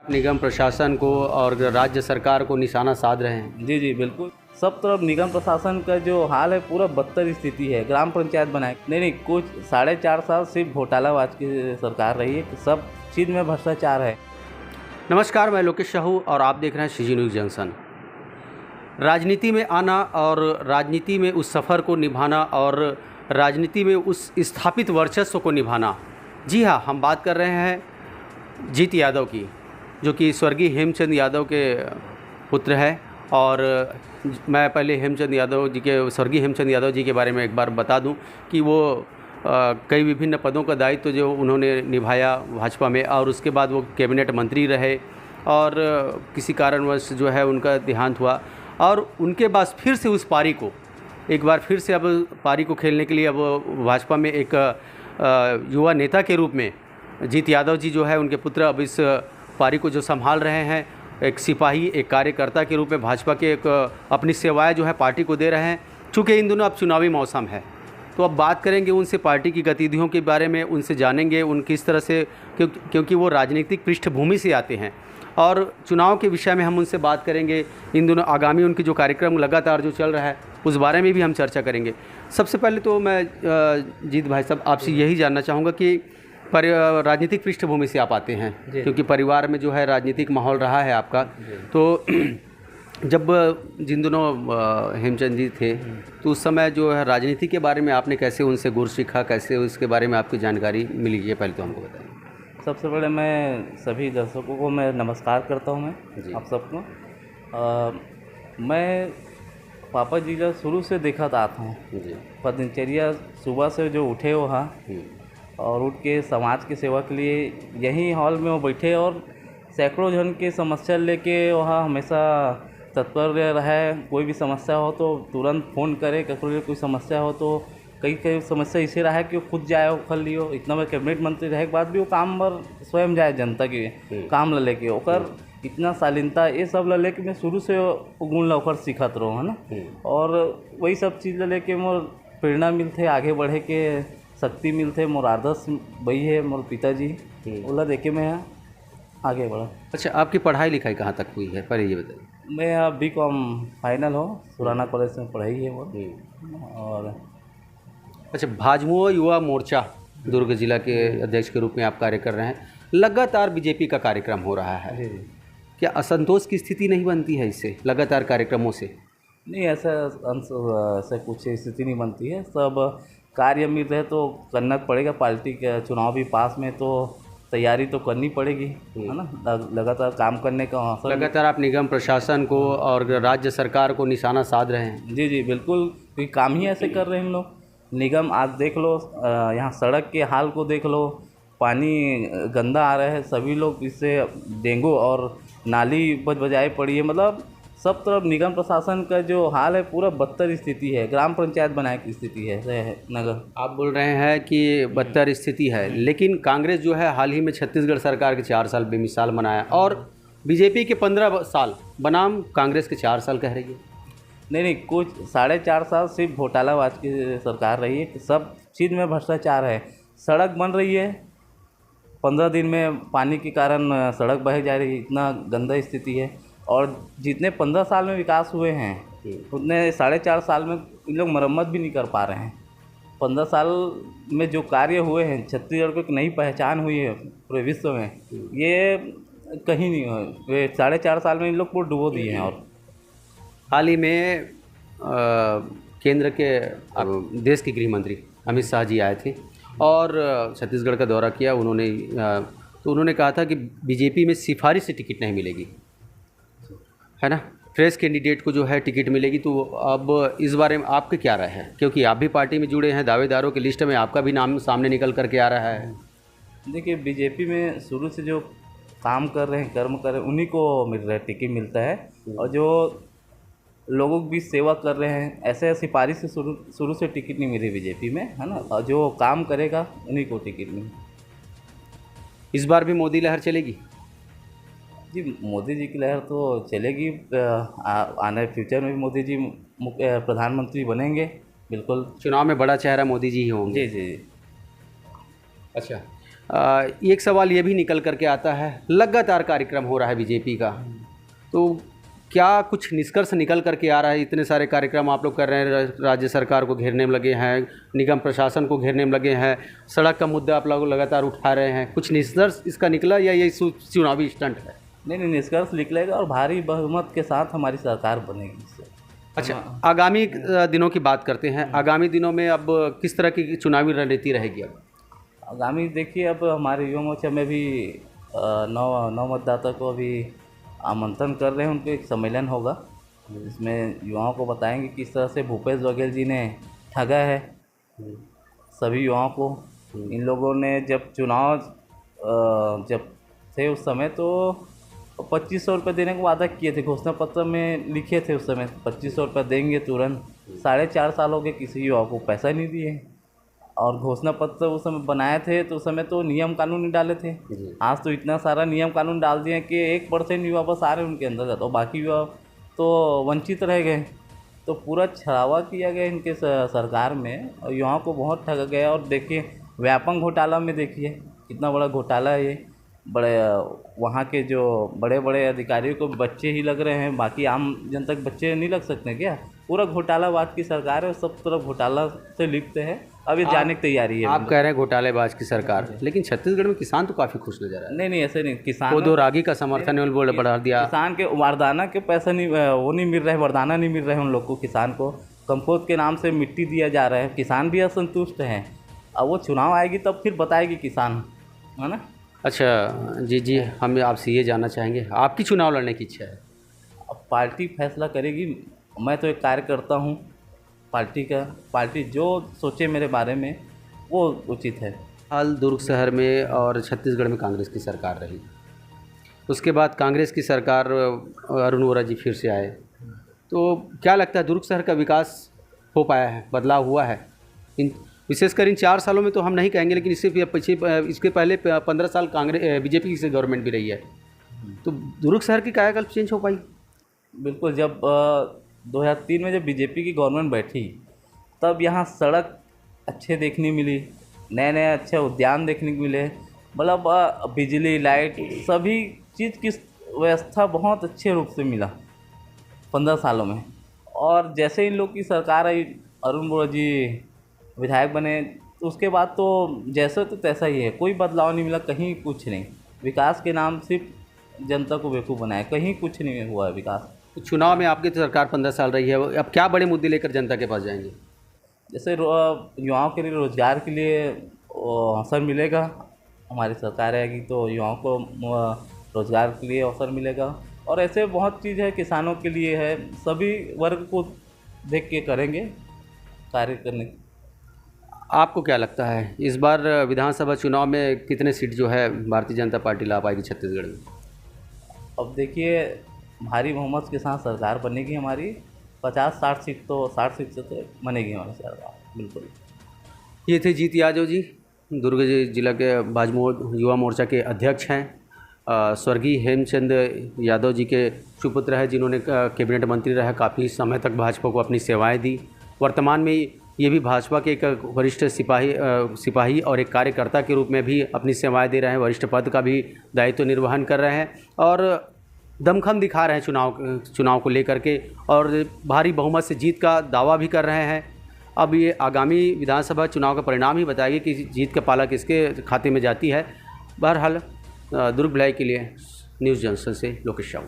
निगम प्रशासन को और राज्य सरकार को निशाना साध रहे हैं। जी जी बिल्कुल, सब तरफ निगम प्रशासन का जो हाल है पूरा बदतर स्थिति है। ग्राम पंचायत बनाए नहीं, कुछ 4.5 साल सिर्फ घोटालाबाज की सरकार रही है, सब चीज़ में भ्रष्टाचार है। नमस्कार, मैं लोकेश साहू और आप देख रहे हैं सीजी न्यूज़ जंक्शन। राजनीति में आना और राजनीति में उस सफ़र को निभाना और राजनीति में उस स्थापित वर्चस्व को निभाना। जी हाँ, हम बात कर रहे हैं जीत यादव की, जो कि स्वर्गीय हेमचंद यादव के पुत्र है। और मैं पहले स्वर्गीय हेमचंद यादव जी के बारे में एक बार बता दूं कि वो कई विभिन्न पदों का दायित्व जो उन्होंने निभाया भाजपा में, और उसके बाद वो कैबिनेट मंत्री रहे और किसी कारणवश जो है उनका देहांत हुआ। और उनके बाद फिर से उस पारी को एक बार फिर से अब पारी को खेलने के लिए अब भाजपा में एक युवा नेता के रूप में जीत यादव जी जो है, उनके पुत्र, अब इस पारी को जो संभाल रहे हैं। एक सिपाही, एक कार्यकर्ता के रूप में भाजपा के एक अपनी सेवाएं जो है पार्टी को दे रहे हैं। चूँकि इन दोनों अब चुनावी मौसम है, तो अब बात करेंगे उनसे पार्टी की गतिविधियों के बारे में, उनसे जानेंगे उन किस तरह से, क्योंकि वो राजनीतिक पृष्ठभूमि से आते हैं, और चुनाव के विषय में हम उनसे बात करेंगे। इन दोनों आगामी उनकी जो कार्यक्रम लगातार जो चल रहा है उस बारे में भी हम चर्चा करेंगे। सबसे पहले तो मैं जीत भाई साहब आपसे यही जानना चाहूँगा कि राजनीतिक पृष्ठभूमि से आप आते हैं, क्योंकि परिवार में जो है राजनीतिक माहौल रहा है आपका, तो जब जिन दोनों हेमचंद जी थे तो उस समय जो है राजनीति के बारे में आपने कैसे उनसे गुर सीखा, कैसे उसके बारे में आपकी जानकारी मिली, ये पहले तो हमको बताएं। सबसे पहले मैं सभी दर्शकों को मैं नमस्कार करता हूं, मैं आप सबको। मैं पापा जी का शुरू से देखा आता हूँ। दिनचर्या सुबह से जो उठे वहाँ और उठ के समाज की सेवा के लिए यहीं हॉल में वो बैठे, और सैकड़ों जन की समस्या लेके वहाँ हमेशा तत्पर रहे। कोई भी समस्या हो तो तुरंत फ़ोन करे, कोई समस्या हो तो कई समस्या इसे रहा है कि वो खुद जाए, वो कर लियो। इतना में कैबिनेट मंत्री रहे के बाद भी वो काम पर स्वयं जाए, जनता के काम ला लेके ओकर इतना शालीनता, ये सब ला लेके मैं शुरू से गुण ला ओकर सीखत रहो, है ना। और वही सब चीज़ ला लेके मोर प्रेरणा मिलते, आगे बढ़े के शक्ति मिलते। मोर आदर्श वही है, मोर पिताजी ओला देखे मैं आगे बढ़ा। अच्छा, आपकी पढ़ाई लिखाई कहाँ तक हुई है, पहले ये बताइए। मैं यहाँ BCom फाइनल हो, सुराना कॉलेज में पढ़ाई है वो। और अच्छा, भाजपा युवा मोर्चा दुर्ग जिला के अध्यक्ष के रूप में आप कार्य कर रहे हैं। लगातार बीजेपी का कार्यक्रम हो रहा है, क्या असंतोष की स्थिति नहीं बनती है इससे, लगातार कार्यक्रमों से? नहीं, ऐसा कुछ स्थिति नहीं बनती है। सब कार्य मिल रहे तो करना पड़ेगा। पार्टी के चुनाव भी पास में, तो तैयारी तो करनी पड़ेगी, है ना। लगातार काम करने का अवसर। लगातार आप निगम प्रशासन को और राज्य सरकार को निशाना साध रहे हैं। जी जी बिल्कुल, क्योंकि काम ही ऐसे कर रहे हैं हम लोग। निगम आज देख लो, यहाँ सड़क के हाल को देख लो, पानी गंदा आ रहा है, सभी लोग इससे डेंगू और नाली बजाय पड़ी है। मतलब सब तरफ निगम प्रशासन का जो हाल है पूरा बदतर स्थिति है। ग्राम पंचायत बनाए की स्थिति है नगर। आप बोल रहे हैं कि बदतर स्थिति है, लेकिन कांग्रेस जो है हाल ही में छत्तीसगढ़ सरकार के 4 साल बेमिसाल मनाया, और बीजेपी के 15 साल बनाम कांग्रेस के 4 साल कह रही है। नहीं, कुछ 4.5 साल सिर्फ घोटालाबाज की सरकार रही है, सब चीज़ में भ्रष्टाचार है। सड़क बन रही है, 15 दिन में पानी के कारण सड़क बह जा रही है, इतना गंदा स्थिति है। और जितने 15 साल में विकास हुए हैं उतने 4.5 साल में इन लोग मरम्मत भी नहीं कर पा रहे हैं। 15 साल में जो कार्य हुए हैं, छत्तीसगढ़ को एक नई पहचान हुई है पूरे विश्व में, ये कहीं नहीं हुए। 4.5 साल में इन लोग को डुबो दिए हैं। और हाल ही में केंद्र के देश के गृह मंत्री अमित शाह जी आए थे और छत्तीसगढ़ का दौरा किया उन्होंने। तो उन्होंने कहा था कि बीजेपी में सिफारिश से टिकट नहीं मिलेगी, है ना, फ्रेश कैंडिडेट को जो है टिकट मिलेगी। तो अब इस बारे में आपके क्या राय है, क्योंकि आप भी पार्टी में जुड़े हैं, दावेदारों की लिस्ट में आपका भी नाम सामने निकल करके आ रहा है। देखिए, बीजेपी में शुरू से जो काम कर रहे हैं, कर्म कर रहे हैं, उन्हीं को मिल रहा है, टिकट मिलता है। और जो लोगों की भी सेवा कर रहे हैं, ऐसे सिफारिश से शुरू से टिकट नहीं मिली बीजेपी में, है ना। और जो काम करेगा उन्हीं को टिकट मिले। इस बार भी मोदी लहर चलेगी? जी, मोदी जी की लहर तो चलेगी। आने फ्यूचर में भी मोदी जी प्रधानमंत्री बनेंगे, बिल्कुल। चुनाव में बड़ा चेहरा मोदी जी ही होंगे। जी जी। अच्छा, एक सवाल ये भी निकल करके आता है, लगातार कार्यक्रम हो रहा है बीजेपी का, तो क्या कुछ निष्कर्ष निकल करके आ रहा है? इतने सारे कार्यक्रम आप लोग कर रहे हैं, राज्य सरकार को घेरने में लगे हैं, निगम प्रशासन को घेरने में लगे हैं, सड़क का मुद्दा आप लोग लगातार उठा रहे हैं, कुछ निष्कर्ष इसका निकला या ये चुनावी स्टंट है? नहीं, निष्कर्ष निकलेगा और भारी बहुमत के साथ हमारी सरकार बनेगी इससे। अच्छा, आगामी दिनों की बात करते हैं। आगामी दिनों में अब किस तरह की चुनावी रणनीति रहेगी? अब आगामी देखिए, अब हमारे युवा मोर्चा में भी 9 मतदाता को अभी आमंत्रण कर रहे हैं, उनके एक सम्मेलन होगा जिसमें युवाओं को बताएंगे किस तरह से भूपेश बघेल जी ने ठगा है सभी युवाओं को। इन लोगों ने जब चुनाव जब थे उस समय तो 2500 रुपये देने का वादा किए थे, घोषणा पत्र में लिखे थे उस समय 2500 रुपये देंगे तुरंत। 4.5 साल हो गए, किसी युवा को पैसा नहीं दिए। और घोषणा पत्र उस समय बनाए थे तो उस समय तो नियम कानून नहीं डाले थे। आज तो इतना सारा नियम कानून डाल दिए कि 1% युवा बस आ रहे हैं उनके अंदर, तो बाकी युवा तो वंचित रह गए। तो पूरा छलावा किया गया इनके सरकार में और युवाओं को बहुत ठगा गया। और देखिए व्यापक घोटाला में देखिए कितना बड़ा घोटाला है ये। बड़े वहाँ के जो बड़े बड़े अधिकारियों को बच्चे ही लग रहे हैं, बाकी आम जनता के बच्चे नहीं लग सकते क्या? पूरा घोटालाबाज की सरकार है, सब तरफ घोटाला से लिप्त है। अब ये जाने की तैयारी है। आप कह रहे हैं घोटालेबाज की सरकार, लेकिन छत्तीसगढ़ में किसान तो काफ़ी खुश नजर आ रहा है। नहीं, ऐसे नहीं। किसान वो 2 रागी का समर्थन बोल बढ़ा दिया। किसान के वरदाना के पैसा नहीं, वो नहीं मिल रहे, वरदाना नहीं मिल रहे उन लोग को। किसान को कंपोस्ट के नाम से मिट्टी दिया जा रहा है, किसान भी असंतुष्ट हैं। अब वो चुनाव आएगी तब फिर बताएगी किसान, है ना। अच्छा जी, हम आपसे ये जानना चाहेंगे, आपकी चुनाव लड़ने की इच्छा है? अब पार्टी फैसला करेगी। मैं तो एक कार्यकर्ता हूँ पार्टी जो सोचे मेरे बारे में वो उचित है। हाल दुर्ग शहर में और छत्तीसगढ़ में कांग्रेस की सरकार रही, उसके बाद कांग्रेस की सरकार अरुण वोरा जी फिर से आए, तो क्या लगता है दुर्ग शहर का विकास हो पाया है, बदलाव हुआ है? विशेषकर इन 4 सालों में तो हम नहीं कहेंगे, लेकिन इसके पहले 15 साल कांग्रेस बीजेपी की गवर्नमेंट भी रही है, तो दुर्ग शहर की कायाकल्प चेंज हो पाई? बिल्कुल। जब 2003 में जब बीजेपी की गवर्नमेंट बैठी तब यहाँ सड़क अच्छे देखने मिली, नए अच्छे उद्यान देखने को मिले, मतलब बिजली लाइट सभी चीज़ की व्यवस्था बहुत अच्छे रूप से मिला 15 सालों में। और जैसे इन लोग की सरकार आई, अरुण वोरा जी विधायक बने, तो उसके बाद तो जैसा तो तैसा ही है, कोई बदलाव नहीं मिला, कहीं कुछ नहीं। विकास के नाम सिर्फ जनता को बेवकूफ़ बनाया, कहीं कुछ नहीं हुआ है विकास। तो चुनाव में आपकी तो सरकार 15 साल रही है, अब क्या बड़े मुद्दे लेकर जनता के पास जाएंगे? जैसे युवाओं के लिए रोज़गार के लिए अवसर मिलेगा, हमारी सरकार आएगी तो युवाओं को रोज़गार के लिए अवसर मिलेगा। और ऐसे बहुत चीज़ है, किसानों के लिए है, सभी वर्ग को देख के करेंगे कार्य करने की। आपको क्या लगता है इस बार विधानसभा चुनाव में कितने सीट जो है भारतीय जनता पार्टी ला पाएगी छत्तीसगढ़ में? अब देखिए भारी बहुमत के साथ सरकार बनेगी हमारी, 50-60 सीट तो 60 सीट से तो बनेगी हमारी सरकार, बिल्कुल। ये थे जीत यादव जी, दुर्ग जिला के भाजपा युवा मोर्चा के अध्यक्ष हैं। स्वर्गीय हेमचंद यादव जी के सुपुत्र हैं, जिन्होंने कैबिनेट मंत्री रहा, काफ़ी समय तक भाजपा को अपनी सेवाएं दी। वर्तमान में ये भी भाजपा के एक वरिष्ठ सिपाही और एक कार्यकर्ता के रूप में भी अपनी सेवाएं दे रहे हैं, वरिष्ठ पद का भी दायित्व निर्वहन कर रहे हैं और दमखम दिखा रहे हैं चुनाव को लेकर के, और भारी बहुमत से जीत का दावा भी कर रहे हैं। अब ये आगामी विधानसभा चुनाव का परिणाम ही बताएगी कि जीत का पाला किसके खाते में जाती है। बहरहाल दुर्ग भिलाई के लिए न्यूज़ जंक्शन से लोकेश साहू।